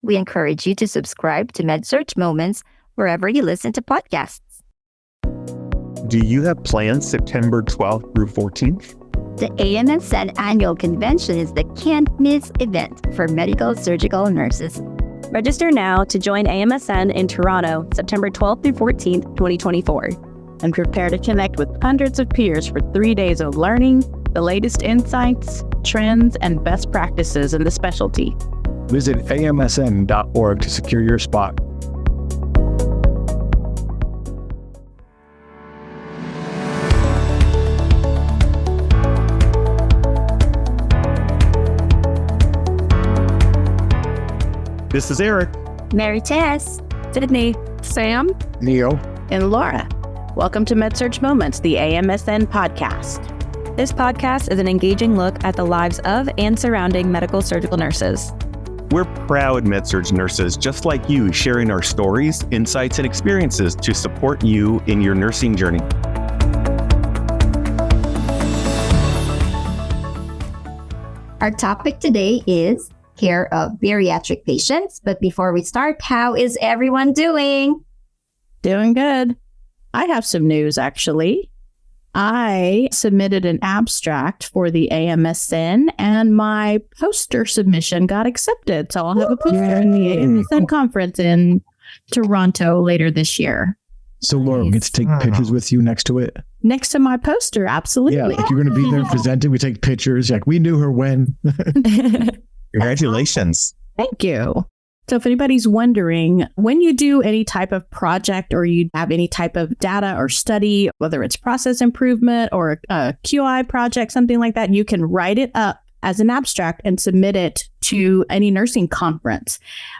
we encourage you to subscribe to MedSearch Moments wherever you listen to podcasts. Do you have plans September 12th through 14th? The AMSN Annual Convention is the can't-miss event for medical surgical nurses. Register now to join AMSN in Toronto, September 12th through 14th, 2024. And prepare to connect with hundreds of peers for 3 days of learning the latest insights, trends, and best practices in the specialty. Visit amsn.org to secure your spot. This is Eric. Mary Tess. Sydney. Sam. Neo. And Laura. Welcome to MedSearch Moments, the AMSN podcast. This podcast is an engaging look at the lives of and surrounding medical surgical nurses. We're proud MedSurg nurses just like you, sharing our stories, insights, and experiences to support you in your nursing journey. Our topic today is care of bariatric patients. But before we start, how is everyone doing? Doing good. I have some news, actually. I submitted an abstract for the AMSN, and my poster submission got accepted. So I'll have a poster in the AMSN conference in Toronto later this year. So Laura, we get to take pictures with you next to it? Next to my poster, absolutely. Yeah, like you're going to be there presenting. We take pictures. Like we knew her when. Congratulations. Thank you. So if anybody's wondering, when you do any type of project or you have any type of data or study, whether it's process improvement or a QI project, something like that, you can write it up as an abstract and submit it to any nursing conference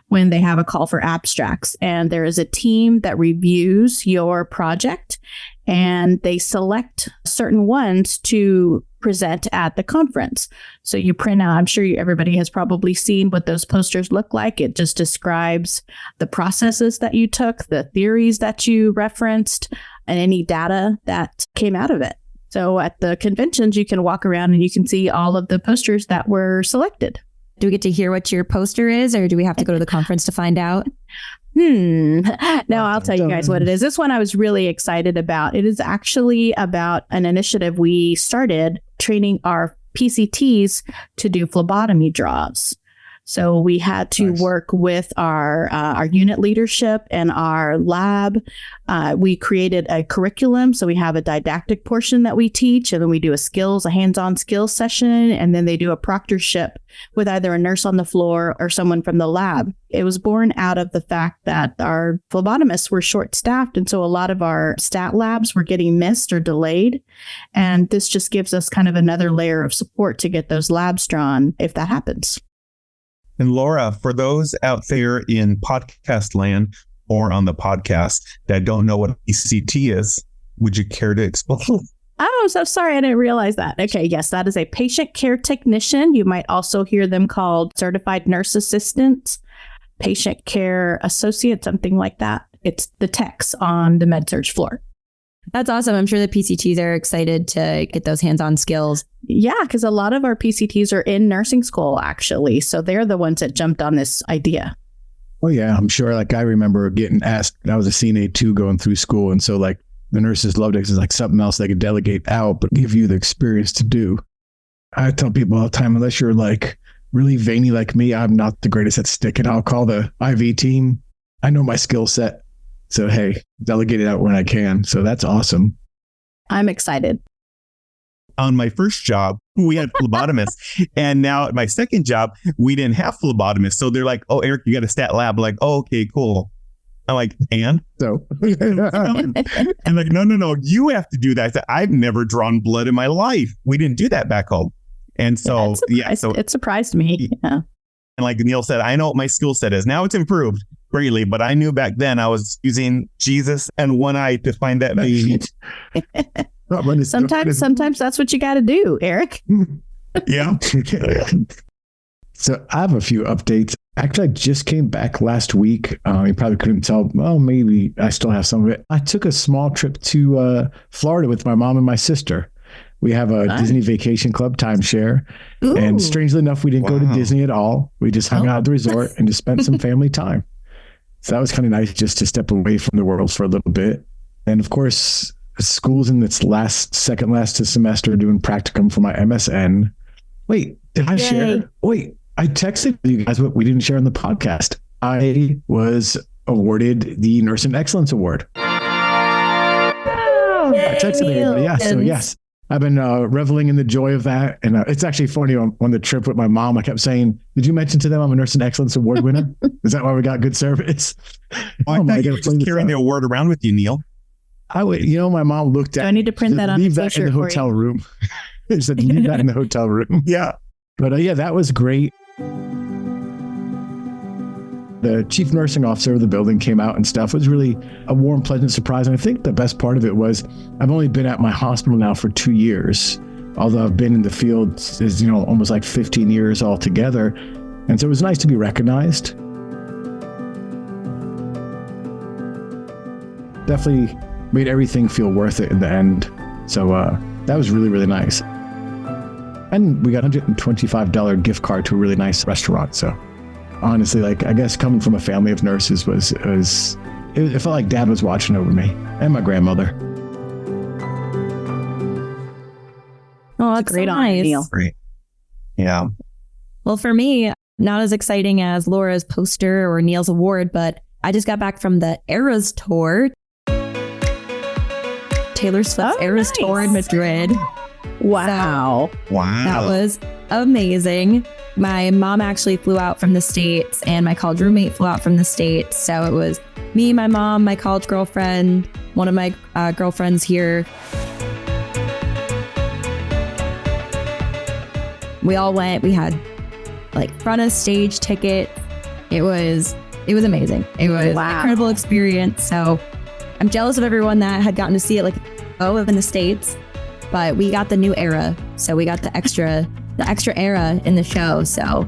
when they have a call for abstracts. And there is a team that reviews your project and they select certain ones to present at the conference. So you print out, I'm sure everybody has probably seen what those posters look like. It just describes the processes that you took, the theories that you referenced, and any data that came out of it. So at the conventions, you can walk around and you can see all of the posters that were selected. Do we get to hear what your poster is, or do we have to go to the conference to find out? No, I'll tell you guys what it is. This one I was really excited about. It is actually about an initiative we started training our PCTs to do phlebotomy draws. So we had to work with our unit leadership and our lab. We created a curriculum. So we have a didactic portion that we teach, and then we do a hands-on skills session, and then they do a proctorship with either a nurse on the floor or someone from the lab. It was born out of the fact that our phlebotomists were short-staffed, and so a lot of our stat labs were getting missed or delayed. And this just gives us kind of another layer of support to get those labs drawn if that happens. And Laura, for those out there in podcast land or on the podcast that don't know what PCT is, would you care to explain? Oh, I'm so sorry. I didn't realize that. Okay. Yes, that is a patient care technician. You might also hear them called certified nurse assistants, patient care associate, something like that. It's the techs on the med-surg floor. That's awesome. I'm sure the PCTs are excited to get those hands-on skills. Yeah, because a lot of our PCTs are in nursing school, actually. So they're the ones that jumped on this idea. Oh, yeah. I'm sure. Like I remember getting asked, I was a CNA too going through school. And so like the nurses loved it because it's like something else they could delegate out, but give you the experience to do. I tell people all the time, unless you're like really veiny like me, I'm not the greatest at sticking. I'll call the IV team. I know my skill set. So, hey, delegate it out when I can. So that's awesome. I'm excited. On my first job, we had phlebotomists. And now at my second job, we didn't have phlebotomists. So they're like, oh, Eric, you got a stat lab. I'm like, oh, okay, cool. I'm like, and? So, and like, no, you have to do that. I said, I've never drawn blood in my life. We didn't do that back home. And so, so it surprised me. Yeah. And like Neil said, I know what my skill set is. Now it's improved greatly, but I knew back then I was using Jesus and one eye to find that vein. Sometimes that's what you got to do, Eric. Yeah. So I have a few updates. Actually, I just came back last week. You probably couldn't tell. Well, maybe I still have some of it. I took a small trip to Florida with my mom and my sister. We have a Disney Vacation Club timeshare. Ooh. And strangely enough, we didn't go to Wow. Disney at all. We just hung out at the resort and just spent some family time. So that was kind of nice just to step away from the world for a little bit. And of course, school's in its second last semester doing practicum for my MSN. Wait, did I share? Wait, I texted you guys what we didn't share on the podcast. I was awarded the Nursing Excellence Award. I texted everybody. Yeah. So yes, I've been reveling in the joy of that. And it's actually funny on the trip with my mom, I kept saying, did you mention to them I'm a Nursing Excellence Award winner? Is that why we got good service? I thought you were just carrying the award around with you, Neil. I would, my mom looked at Do I need to print that on leave the that in the t-shirt for hotel you? room. She said, leave that in the hotel room. Yeah. But yeah, that was great. The chief nursing officer of the building came out and stuff. It was really a warm, pleasant surprise. And I think the best part of it was I've only been at my hospital now for 2 years, although I've been in the field as, almost like 15 years altogether. And so it was nice to be recognized. Definitely made everything feel worth it in the end. So that was really, really nice. And we got a $125 gift card to a really nice restaurant. So honestly, I guess coming from a family of nurses it felt like dad was watching over me and my grandmother. Oh, that's Great so honor, nice. Neil. Great. Yeah. Well, for me, not as exciting as Laura's poster or Neil's award, but I just got back from the Eras tour. Taylor Swift's Eras tour in Madrid. Wow. Wow. That was amazing. My mom actually flew out from the States and my college roommate flew out from the States. So it was me, my mom, my college girlfriend, one of my girlfriends here. We all went. We had front of stage tickets. It was amazing. It was an incredible experience. So I'm jealous of everyone that had gotten to see it in the States, but we got the new era. So we got the extra era in the show. So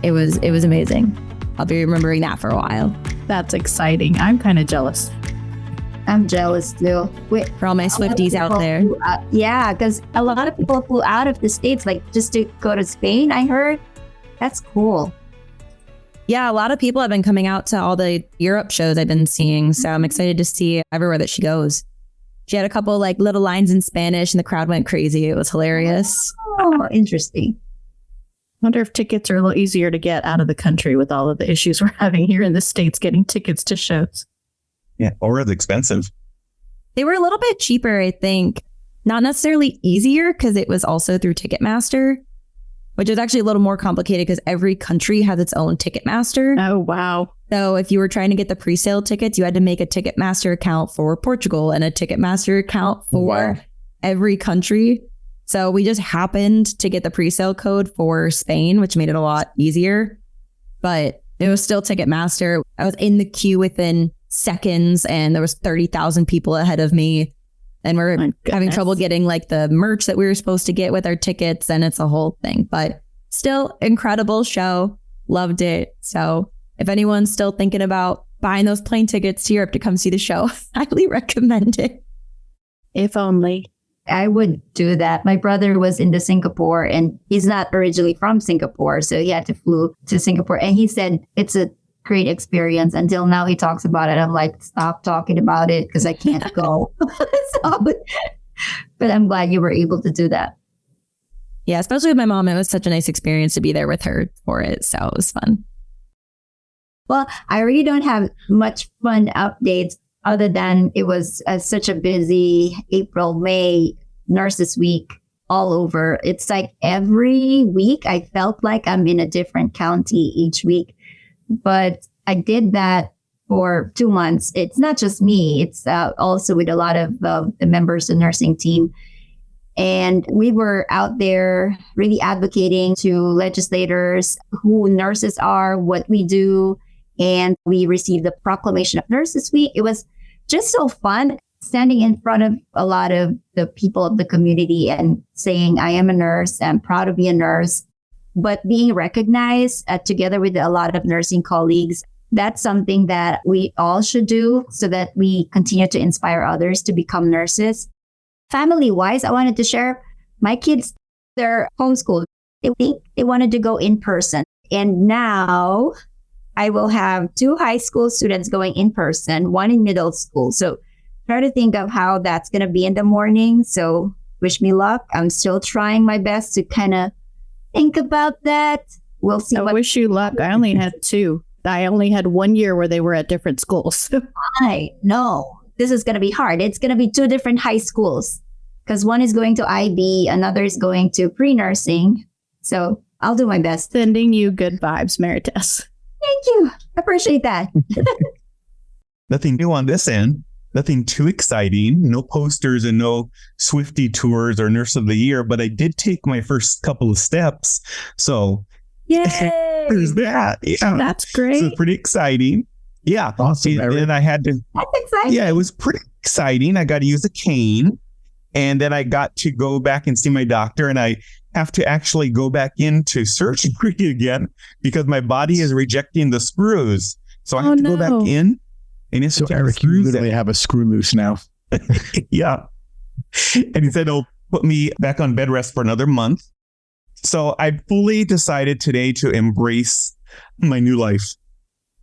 it was amazing. I'll be remembering that for a while. That's exciting. I'm kind of jealous. I'm jealous too. For all my Swifties out there. Yeah, because a lot of people flew out of the States, just to go to Spain, I heard. That's cool. Yeah, a lot of people have been coming out to all the Europe shows I've been seeing. So I'm excited to see everywhere that she goes. She had a couple little lines in Spanish and the crowd went crazy. It was hilarious. Oh, interesting. Wonder if tickets are a little easier to get out of the country with all of the issues we're having here in the States getting tickets to shows. Yeah. Or it's expensive. They were a little bit cheaper, I think. Not necessarily easier because it was also through Ticketmaster, which is actually a little more complicated because every country has its own Ticketmaster. Oh, wow. So if you were trying to get the pre-sale tickets, you had to make a Ticketmaster account for Portugal and a Ticketmaster account for every country. So we just happened to get the pre-sale code for Spain, which made it a lot easier. But it was still Ticketmaster. I was in the queue within seconds and there was 30,000 people ahead of me. And we're having trouble getting the merch that we were supposed to get with our tickets. And it's a whole thing. But still, incredible show. Loved it. So if anyone's still thinking about buying those plane tickets to Europe to come see the show, highly recommend it. If only. I would do that. My brother was into Singapore and he's not originally from Singapore. So he had to flew to Singapore. And he said it's a great experience. Until now, he talks about it. I'm like, stop talking about it because I can't go. But I'm glad you were able to do that. Yeah, especially with my mom. It was such a nice experience to be there with her for it. So it was fun. Well, I really don't have much fun updates other than it was such a busy April, May, Nurses Week all over. It's every week I felt like I'm in a different county each week. But I did that for 2 months. It's not just me. It's also with a lot of the members of the nursing team. And we were out there really advocating to legislators who nurses are, what we do. And we received the Proclamation of Nurses Week. It was just so fun standing in front of a lot of the people of the community and saying, I am a nurse. I'm proud to be a nurse. But being recognized together with a lot of nursing colleagues, that's something that we all should do so that we continue to inspire others to become nurses. Family-wise, I wanted to share My kids, they're homeschooled. They think they wanted to go in person. And now I will have 2 high school students going in person, 1 in middle school. So try to think of how that's going to be in the morning. So wish me luck. I'm still trying my best to kind of think about that. We'll see. I wish you luck. I only had 2. I only had 1 year where they were at different schools. I know this is going to be hard. It's going to be 2 different high schools because one is going to IB, another is going to pre-nursing. So I'll do my best. Sending you good vibes, Meritus. Thank you. Appreciate that. Nothing new on this end. Nothing too exciting. No posters and no Swiftie tours or Nurse of the Year, but I did take my first couple of steps. So Yay! there's that. Yeah. That's great. So pretty exciting. Yeah. Awesome. And I had to, That's exciting. yeah, it was pretty exciting. I got to use a cane. And then I got to go back and see my doctor, and I have to actually go back into surgery again because my body is rejecting the screws. So I have to go back in. And So Eric, you literally have a screw loose now. Yeah. And he said, "Oh, put me back on bed rest for another month." So I fully decided today to embrace my new life.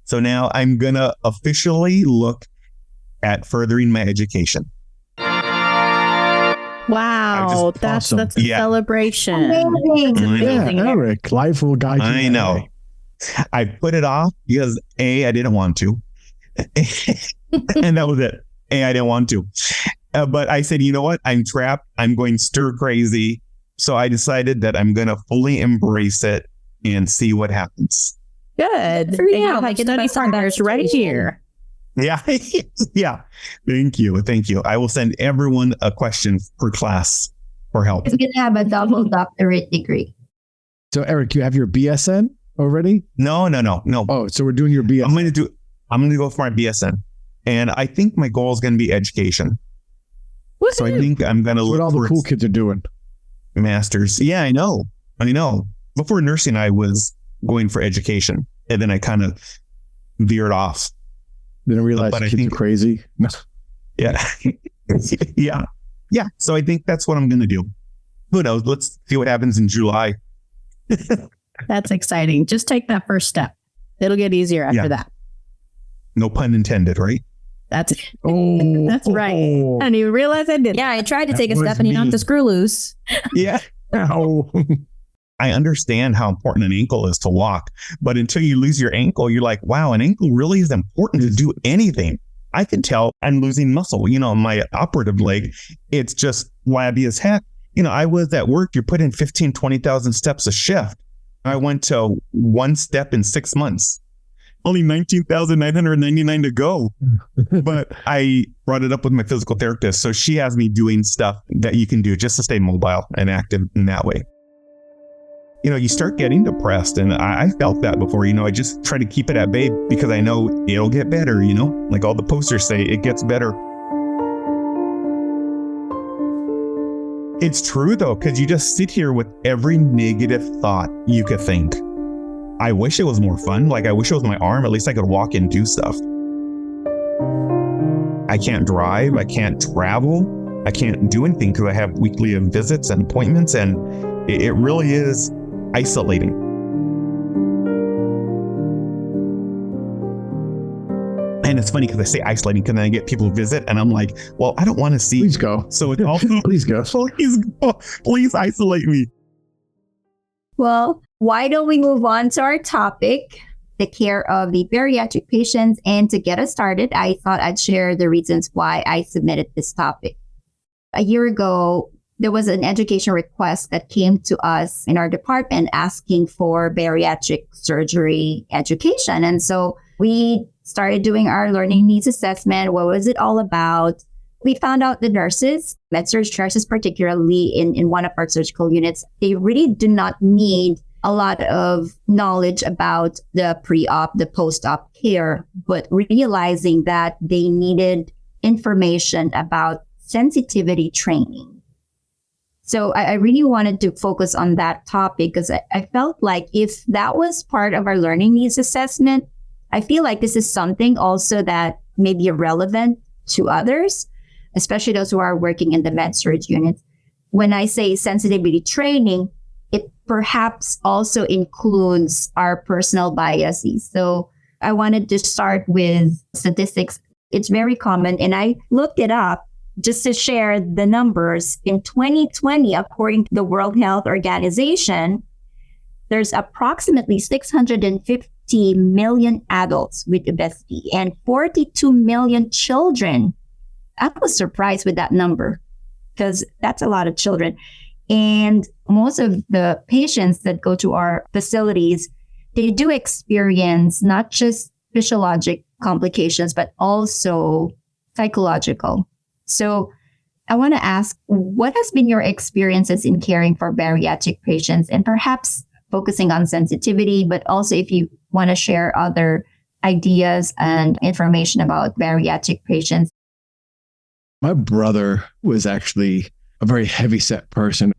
So now I'm going to officially look at furthering my education. Wow, that's a celebration. Amazing. Amazing. Yeah, Eric, life will guide you. I know. I put it off because I didn't want to. And that was it. I didn't want to. But I said, you know what? I'm trapped. I'm going stir crazy. So I decided that I'm going to fully embrace it and see what happens. Good. For you. My study partners right here. Yeah. Yeah. Thank you. Thank you. I will send everyone a question per class for help. It's going to have a double doctorate degree. So Eric, you have your BSN already? No. Oh, so we're doing your BSN. I'm going to go for my BSN. And I think my goal is going to be education. Woo-hoo. So I think I'm going to look what all for the cool kids are doing. masters. Yeah, I know. Before nursing, I was going for education. And then I kind of veered off. Then I realized But I kids think- are crazy. Yeah. Yeah. Yeah. So I think that's what I'm going to do. Who knows? Let's see what happens in July. That's exciting. Just take that first step. It'll get easier after that. No pun intended, right? That's Oh, That's right. I didn't even realize I did. Yeah, I tried to That take a was step and he knocked me. the screw loose. Yeah. Ow. I understand how important an ankle is to walk, but until you lose your ankle, you're like, wow, an ankle really is important to do anything. I can tell I'm losing muscle, my operative leg. It's just flabby as heck. I was at work, you put in 15, 20,000 steps a shift. I went to 1 step in 6 months. Only 19,999 to go. But I brought it up with my physical therapist. So she has me doing stuff that you can do just to stay mobile and active in that way. You start getting depressed, and I felt that before. I just try to keep it at bay because I know it'll get better, like all the posters say, it gets better. It's true though, because you just sit here with every negative thought you could think. I wish it was more fun. Like, I wish it was my arm. At least I could walk and do stuff. I can't drive. I can't travel. I can't do anything because I have weekly visits and appointments, and it really is isolating. And it's funny because I say isolating because then I get people visit and I'm like, well, I don't want to see. Please go. So it's also, Please go. please isolate me. Well, why don't we move on to our topic, the care of the bariatric patients? And to get us started, I thought I'd share the reasons why I submitted this topic. A year ago, there was an education request that came to us in our department asking for bariatric surgery education. And so we started doing our learning needs assessment. What was it all about? We found out the nurses, med-surg nurses particularly in one of our surgical units, they really do not need a lot of knowledge about the pre-op, the post-op care, but realizing that they needed information about sensitivity training. So I really wanted to focus on that topic because I felt like if that was part of our learning needs assessment, I feel like this is something also that may be relevant to others, especially those who are working in the med-surg units. when I say sensitivity training, it perhaps also includes our personal biases. So I wanted to start with statistics. It's very common, and I looked it up just to share the numbers. In 2020, according to the World Health Organization, there's approximately 650 million adults with obesity and 42 million children. I was surprised with that number because that's a lot of children. And most of the patients that go to our facilities, they do experience not just physiologic complications, but also psychological. So I want to ask, what has been your experiences in caring for bariatric patients, and perhaps focusing on sensitivity, but also if you want to share other ideas and information about bariatric patients? My brother was actually a very heavy-set person.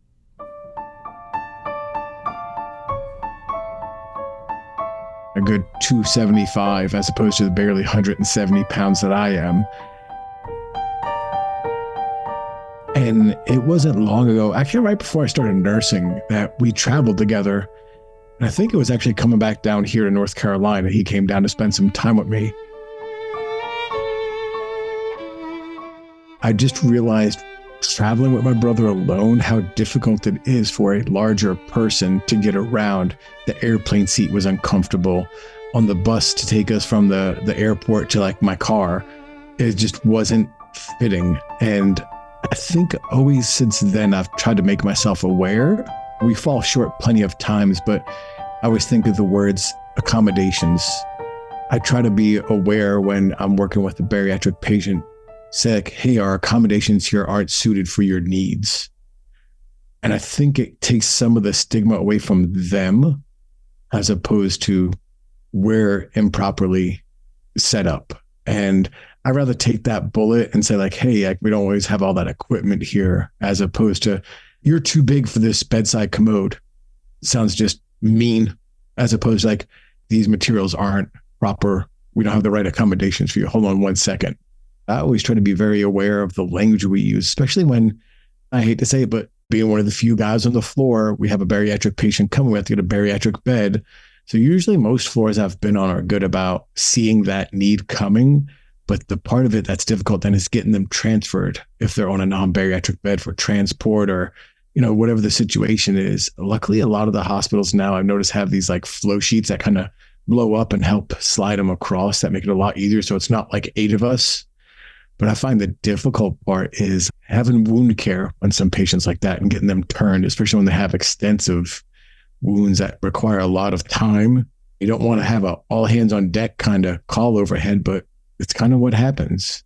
A good 275 as opposed to the barely 170 pounds that I am. And it wasn't long ago, actually right before I started nursing, that we traveled together. And I think it was actually coming back down here to North Carolina. He came down to spend some time with me. I just realized traveling with my brother alone, how difficult it is for a larger person to get around. The airplane seat was uncomfortable. On the bus to take us from the airport to like my car, it just wasn't fitting. And I think always since then, I've tried to make myself aware. We fall short plenty of times, but I always think of the words accommodations. I try to be aware when I'm working with a bariatric patient, say like, hey, our accommodations here aren't suited for your needs. And I think it takes some of the stigma away from them as opposed to we're improperly set up. And I'd rather take that bullet and say like, hey, like, we don't always have all that equipment here, as opposed to you're too big for this bedside commode. It sounds just mean, as opposed to like, these materials aren't proper. We don't have the right accommodations for you. Hold on one second. I always try to be very aware of the language we use, especially when, I hate to say it, but being one of the few guys on the floor, we have a bariatric patient coming, we have to get a bariatric bed. So usually most floors I've been on are good about seeing that need coming. But the part of it that's difficult then is getting them transferred if they're on a non-bariatric bed for transport or, whatever the situation is. Luckily, a lot of the hospitals now I've noticed have these like flow sheets that kind of blow up and help slide them across. That make it a lot easier. So it's not like 8 of us. But I find the difficult part is having wound care on some patients like that and getting them turned, especially when they have extensive wounds that require a lot of time. You don't want to have a all hands on deck kind of call overhead, but it's kind of what happens.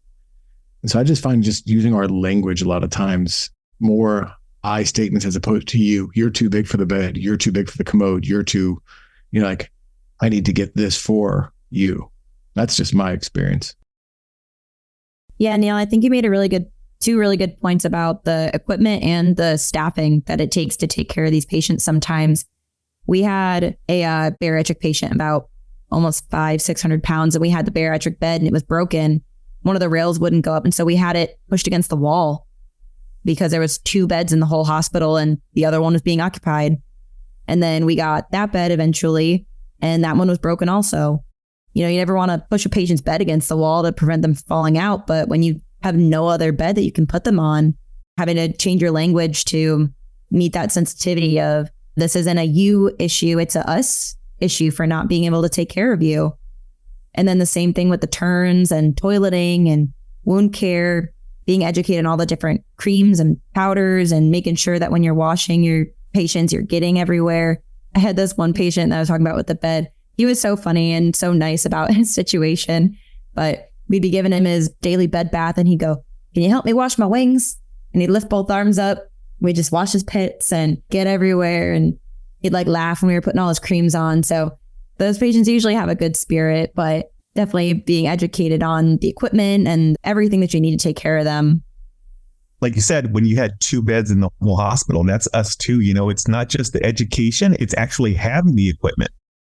And so I just find just using our language a lot of times, more I statements as opposed to you're too big for the bed, you're too big for the commode, like, I need to get this for you. That's just my experience. Yeah, Neil, I think you made two really good points about the equipment and the staffing that it takes to take care of these patients. Sometimes we had a bariatric patient about almost 600 pounds, and we had the bariatric bed and it was broken. One of the rails wouldn't go up. And so we had it pushed against the wall because there was 2 beds in the whole hospital and the other one was being occupied. And then we got that bed eventually, and that one was broken also. You never want to push a patient's bed against the wall to prevent them falling out. But when you have no other bed that you can put them on, having to change your language to meet that sensitivity of this isn't a you issue, it's a us issue for not being able to take care of you. And then the same thing with the turns and toileting and wound care, being educated on all the different creams and powders and making sure that when you're washing your patients, you're getting everywhere. I had this one patient that I was talking about with the bed. He was so funny and so nice about his situation, but we'd be giving him his daily bed bath and he'd go, can you help me wash my wings? And he'd lift both arms up. We'd just wash his pits and get everywhere. And he'd like laugh when we were putting all his creams on. So those patients usually have a good spirit, but definitely being educated on the equipment and everything that you need to take care of them. Like you said, when you had 2 beds in the whole hospital, that's us too. It's not just the education, it's actually having the equipment.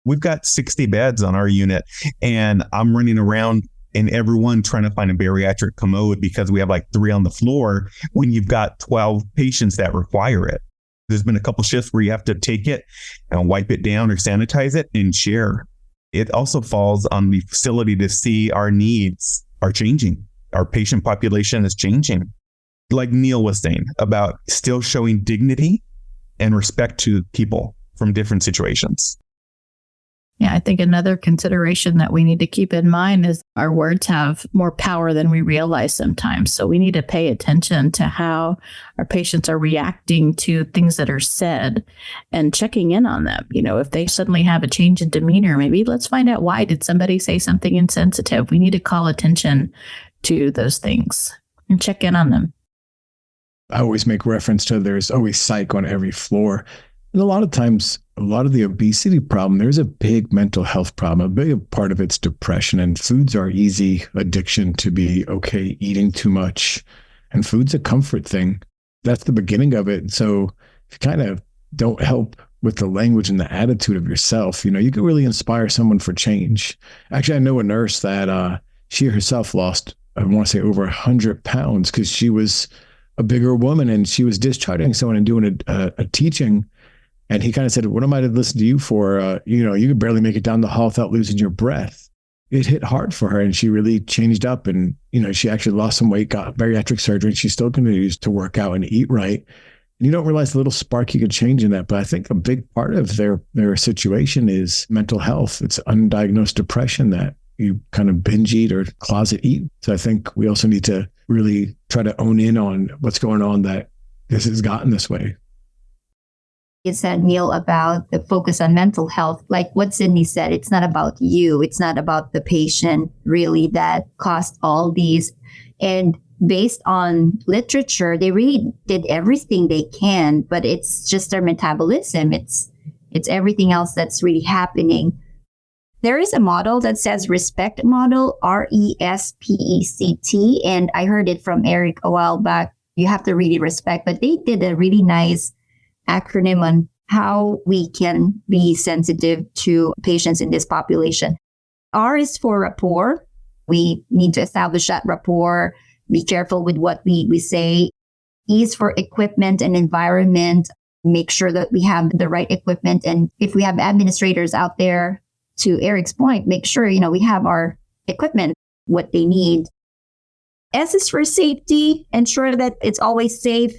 We've got 60 beds on our unit and I'm running around and everyone trying to find a bariatric commode because we have like 3 on the floor when you've got 12 patients that require it. There's been a couple shifts where you have to take it and wipe it down or sanitize it and share. It also falls on the facility to see our needs are changing. Our patient population is changing. Like Neil was saying about still showing dignity and respect to people from different situations. Yeah, I think another consideration that we need to keep in mind is our words have more power than we realize sometimes. So we need to pay attention to how our patients are reacting to things that are said and checking in on them. You know, if they suddenly have a change in demeanor, maybe let's find out why. Did somebody say something insensitive? We need to call attention to those things and check in on them. I always make reference to there's always psych on every floor. And a lot of times, a lot of the obesity problem, there's a big mental health problem. A big part of it's depression, and foods are easy addiction to be okay, eating too much. And food's a comfort thing. That's the beginning of it. So if you kind of don't help with the language and the attitude of yourself, you know, you can really inspire someone for change. Actually, I know a nurse that she herself lost, I want to say over 100 pounds because she was a bigger woman and she was discharging someone and doing a teaching. And he kind of said, what am I to listen to you for? You know, you could barely make it down the hall without losing your breath. It hit hard for her and she really changed up. And, you know, she actually lost some weight, got bariatric surgery, and she still continues to work out and eat right. And you don't realize the little spark you could change in that. But I think a big part of their situation is mental health. It's undiagnosed depression that you kind of binge eat or closet eat. So I think we also need to really try to own in on what's going on that this has gotten this way. You said, Neil, about the focus on mental health. Like what Sydney said, it's not about you. It's not about the patient really that caused all these. And based on literature, they really did everything they can, but it's just their metabolism. It's everything else that's really happening. There is a model that says RESPECT model, RESPECT. And I heard it from Eric a while back. You have to really respect, but they did a really nice acronym on how we can be sensitive to patients in this population. R is for rapport. We need to establish that rapport, be careful with what we say. E is for equipment and environment. Make sure that we have the right equipment. And if we have administrators out there, to Eric's point, make sure, you know, we have our equipment, what they need. S is for safety. Ensure that it's always safe.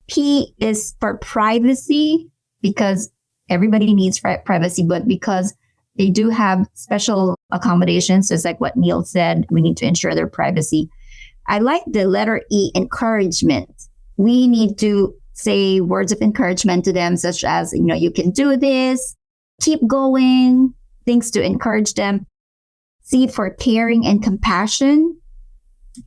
P is for privacy, because everybody needs privacy, but because they do have special accommodations, just like what Neil said, we need to ensure their privacy. I like the letter E, encouragement. We need to say words of encouragement to them, such as, you know, you can do this, keep going, things to encourage them. C for caring and compassion.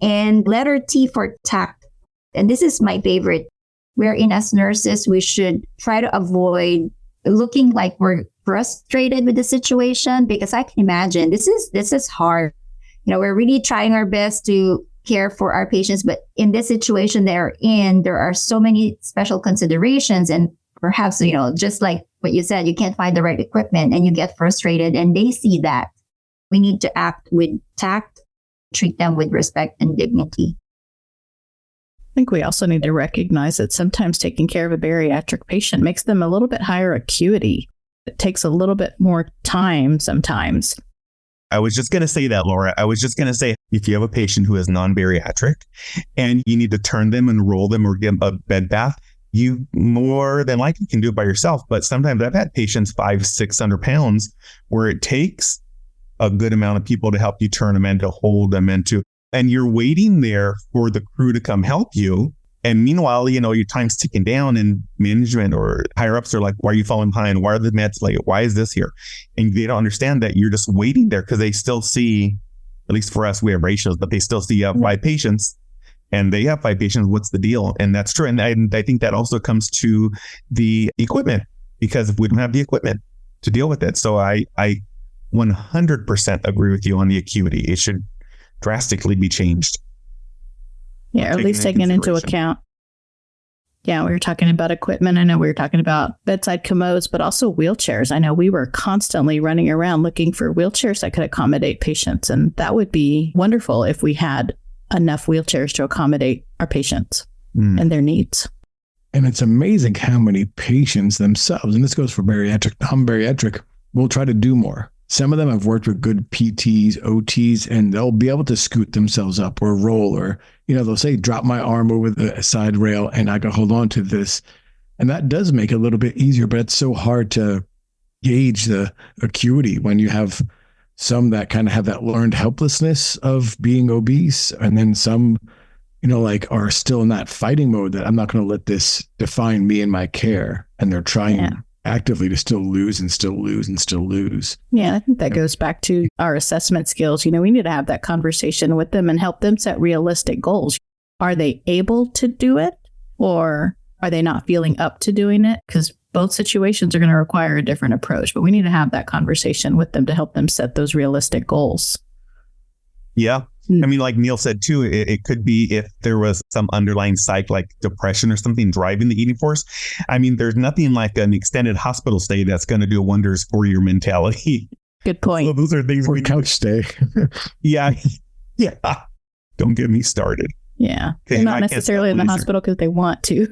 And letter T for tact. And this is my favorite. Wherein as nurses, we should try to avoid looking like we're frustrated with the situation, because I can imagine this is hard. You know, we're really trying our best to care for our patients, but in this situation they're in, there are so many special considerations, and perhaps, you know, just like what you said, you can't find the right equipment and you get frustrated, and they see that. We need to act with tact, treat them with respect and dignity. I think we also need to recognize that sometimes taking care of a bariatric patient makes them a little bit higher acuity. It takes a little bit more time sometimes. I was just going to say that, Laura. I was just going to say, if you have a patient who is non-bariatric and you need to turn them and roll them or give them a bed bath, you more than likely can do it by yourself. But sometimes I've had patients 500-600 pounds where it takes a good amount of people to help you turn them and to hold them into. And you're waiting there for the crew to come help you. And meanwhile, you know, your time's ticking down, and management or higher ups are like, why are you falling behind? Why are the meds late? Why is this here? And they don't understand that you're just waiting there because they still see, at least for us, we have ratios, but they still see 5 patients and they have 5 patients. What's the deal? And that's true. And I think that also comes to the equipment, because if we don't have the equipment to deal with it. So I 100% agree with you on the acuity. It should drastically be changed. Yeah, at least taken into account. Yeah, we were talking about equipment. I know we were talking about bedside commodes, but also wheelchairs. I know we were constantly running around looking for wheelchairs that could accommodate patients. And that would be wonderful if we had enough wheelchairs to accommodate our patients and their needs. And it's amazing how many patients themselves, and this goes for bariatric, non-bariatric, will try to do more. Some of them have worked with good PTs, OTs, and they'll be able to scoot themselves up or roll, or, they'll say, drop my arm over the side rail and I can hold on to this. And that does make it a little bit easier, but it's so hard to gauge the acuity when you have some that kind of have that learned helplessness of being obese, and then some, are still in that fighting mode that I'm not going to let this define me and my care. And they're trying actively to still lose and still lose and still lose. Yeah, I think that goes back to our assessment skills. We need to have that conversation with them and help them set realistic goals. Are they able to do it, or are they not feeling up to doing it? Because both situations are going to require a different approach, but we need to have that conversation with them to help them set those realistic goals. Yeah. I mean, like Neil said, too, it could be if there was some underlying psych, like depression or something driving the eating force. I mean, there's nothing like an extended hospital stay that's going to do wonders for your mentality. Good point. So those are things Or couch stay. Yeah. Don't get me started. Yeah. They're not necessarily in the hospital because they want to.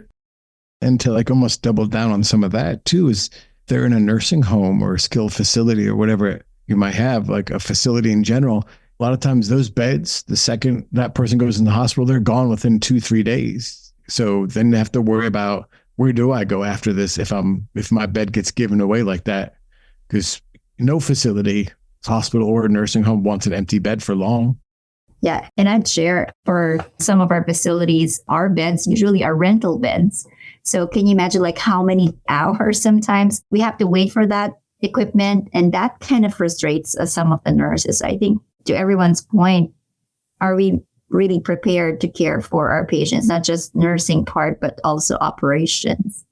And to almost double down on some of that, too, is they're in a nursing home or a skilled facility or whatever you might have, like a facility in general. A lot of times those beds, the second that person goes in the hospital, they're gone within 2-3 days. So then they have to worry about, where do I go after this if my bed gets given away like that? Because no facility, hospital or nursing home, wants an empty bed for long. Yeah. And I'd share, for some of our facilities, our beds usually are rental beds. So can you imagine how many hours sometimes we have to wait for that equipment? And that kind of frustrates some of the nurses. I think, to everyone's point, are we really prepared to care for our patients, not just nursing part, but also operations?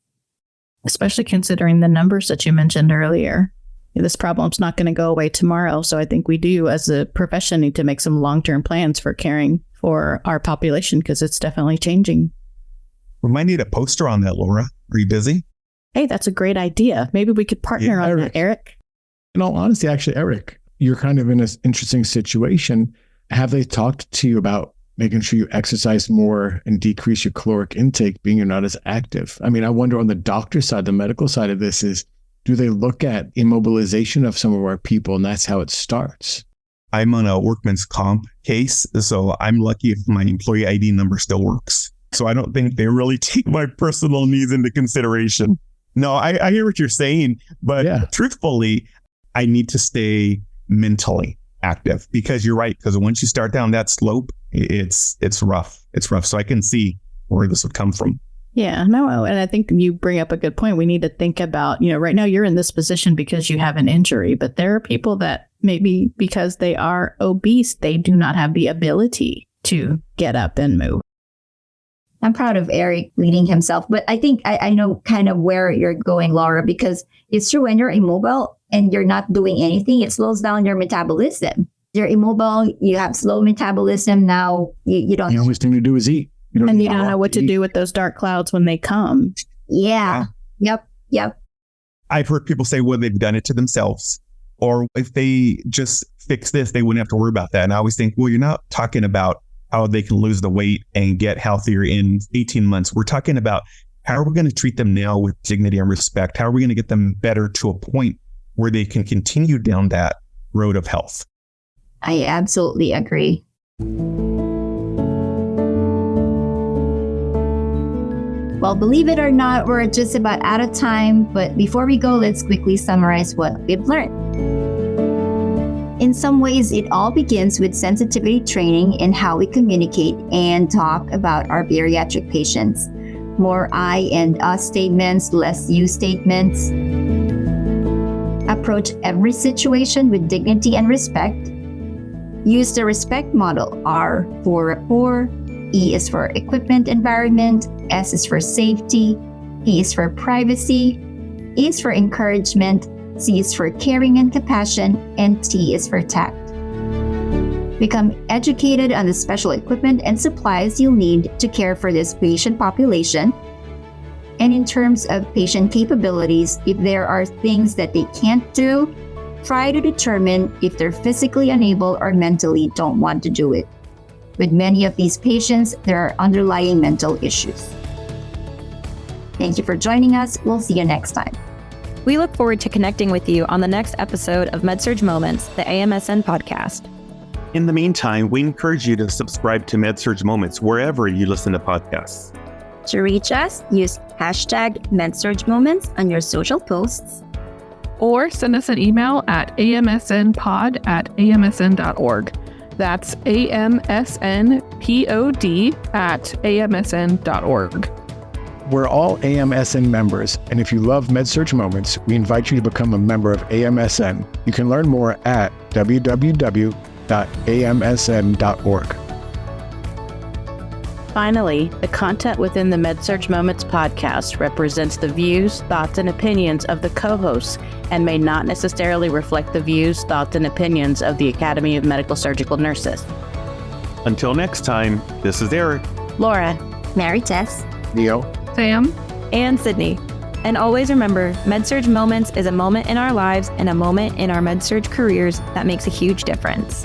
Especially considering the numbers that you mentioned earlier. This problem's not going to go away tomorrow. So I think we do, as a profession, need to make some long-term plans for caring for our population, because it's definitely changing. We might need a poster on that, Laura. Are you busy? Hey, that's a great idea. Maybe we could partner on that, Eric. In all honesty, actually, Eric, you're kind of in an interesting situation. Have they talked to you about making sure you exercise more and decrease your caloric intake, being you're not as active? I mean, I wonder on the doctor side, the medical side of this is, do they look at immobilization of some of our people, and that's how it starts? I'm on a workman's comp case, so I'm lucky if my employee ID number still works. So I don't think they really take my personal needs into consideration. No, I hear what you're saying, but truthfully, I need to stay mentally active, because you're right. Because once you start down that slope, it's rough. It's rough. So I can see where this would come from. Yeah, no, and I think you bring up a good point. We need to think about, right now you're in this position because you have an injury, but there are people that maybe because they are obese, they do not have the ability to get up and move. I'm proud of Eric leading himself, but I think I know kind of where you're going, Laura, because it's true, when you're immobile and you're not doing anything, it slows down your metabolism. You're immobile, you have slow metabolism. Now you don't. The only thing to do is eat. You don't know what to do with those dark clouds when they come. Yeah. Yep. I've heard people say, well, they've done it to themselves, or if they just fix this, they wouldn't have to worry about that. And I always think, well, you're not talking about how they can lose the weight and get healthier in 18 months. We're talking about how are we going to treat them now with dignity and respect? How are we going to get them better to a point where they can continue down that road of health? I absolutely agree. Well, believe it or not, we're just about out of time. But before we go, let's quickly summarize what we've learned. In some ways, it all begins with sensitivity training in how we communicate and talk about our bariatric patients. More I and us statements, less you statements. Approach every situation with dignity and respect. Use the respect model. R for rapport, E is for equipment environment, S is for safety, P is for privacy, E is for encouragement, C is for caring and compassion, and T is for tact. Become educated on the special equipment and supplies you'll need to care for this patient population. And in terms of patient capabilities, if there are things that they can't do, try to determine if they're physically unable or mentally don't want to do it. With many of these patients, there are underlying mental issues. Thank you for joining us. We'll see you next time. We look forward to connecting with you on the next episode of MedSurg Moments, the AMSN podcast. In the meantime, we encourage you to subscribe to MedSurg Moments wherever you listen to podcasts. To reach us, use hashtag MedSurgMoments on your social posts. Or send us an email at amsnpod@amsn.org. That's amsnpod@amsn.org. We're all AMSN members, and if you love MedSurg Moments, we invite you to become a member of AMSN. You can learn more at www.amsn.org. Finally, the content within the MedSurg Moments podcast represents the views, thoughts, and opinions of the co-hosts and may not necessarily reflect the views, thoughts, and opinions of the Academy of Medical Surgical Nurses. Until next time, this is Eric, Laura, Mary Tess, Neo. Sam? And Sydney. And always remember, MedSurg Moments is a moment in our lives and a moment in our MedSurg careers that makes a huge difference.